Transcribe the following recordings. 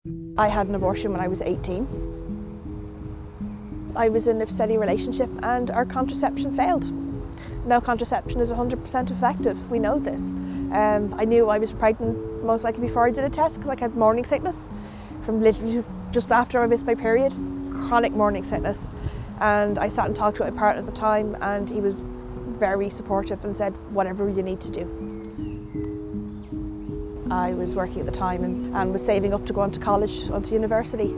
I had an abortion when I was 18. I was in a steady relationship and our contraception failed. Now contraception is 100% effective, we know this. I knew I was pregnant most likely before I did a test because I had morning sickness from literally just after I missed my period, chronic morning sickness. And I sat and talked with my partner at the time and he was very supportive and said, whatever you need to do. I was working at the time and was saving up to go on to college, onto university.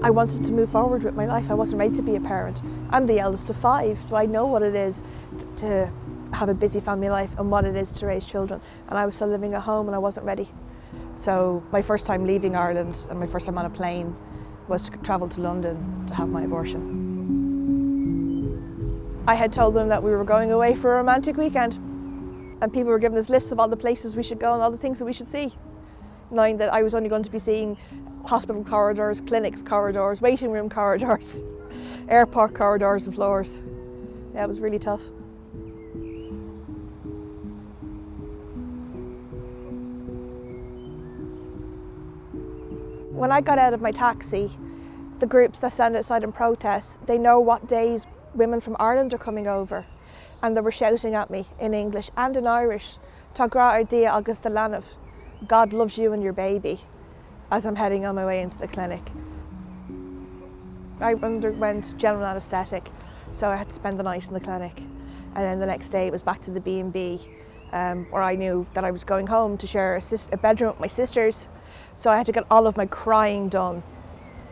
I wanted to move forward with my life. I wasn't ready to be a parent. I'm the eldest of 5, so I know what it is to have a busy family life and what it is to raise children. And I was still living at home and I wasn't ready. So my first time leaving Ireland and my first time on a plane was to travel to London to have my abortion. I had told them that we were going away for a romantic weekend. And people were giving us lists of all the places we should go and all the things that we should see, knowing that I was only going to be seeing hospital corridors, clinics corridors, waiting room corridors, airport corridors and floors. Yeah, it was really tough. When I got out of my taxi, the groups that stand outside and protest, they know what days women from Ireland are coming over. And they were shouting at me in English and in Irish, Tá gra dia agus the lanamh, God loves you and your baby, as I'm heading on my way into the clinic. I underwent general anaesthetic, so I had to spend the night in the clinic. And then the next day it was back to the B&B, where I knew that I was going home to share a bedroom with my sisters. So I had to get all of my crying done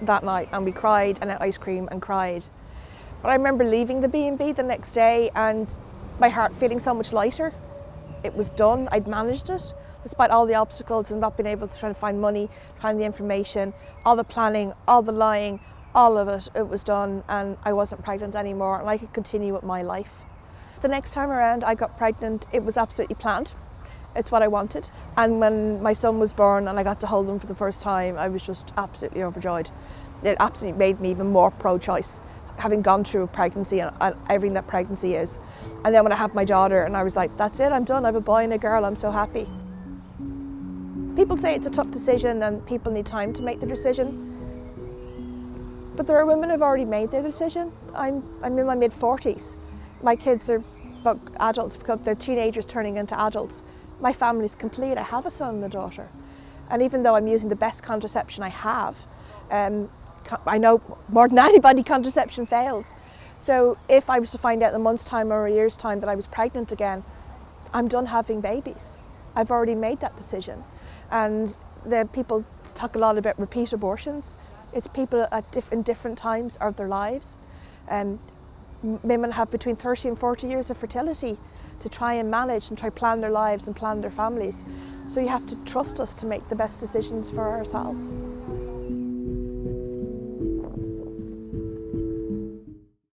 that night, and we cried and ate ice cream and cried. But I remember leaving the B&B the next day and my heart feeling so much lighter. It was done, I'd managed it, despite all the obstacles and not being able to try and find money, find the information, all the planning, all the lying, all of it, it was done and I wasn't pregnant anymore and I could continue with my life. The next time around I got pregnant, it was absolutely planned. It's what I wanted. And when my son was born and I got to hold him for the first time, I was just absolutely overjoyed. It absolutely made me even more pro-choice, having gone through a pregnancy and everything that pregnancy is. And then when I had my daughter and I was like, that's it, I'm done, I have a boy and a girl, I'm so happy. People say it's a tough decision and people need time to make the decision. But there are women who've already made their decision. I'm in my mid-40s. My kids are adults, because they're teenagers turning into adults. My family's complete, I have a son and a daughter. And even though I'm using the best contraception I have, I know more than anybody contraception fails. So if I was to find out in a month's time or a year's time that I was pregnant again, I'm done having babies. I've already made that decision. And the people talk a lot about repeat abortions. It's people at different times of their lives. Women have between 30 and 40 years of fertility to try and manage and try plan their lives and plan their families. So you have to trust us to make the best decisions for ourselves.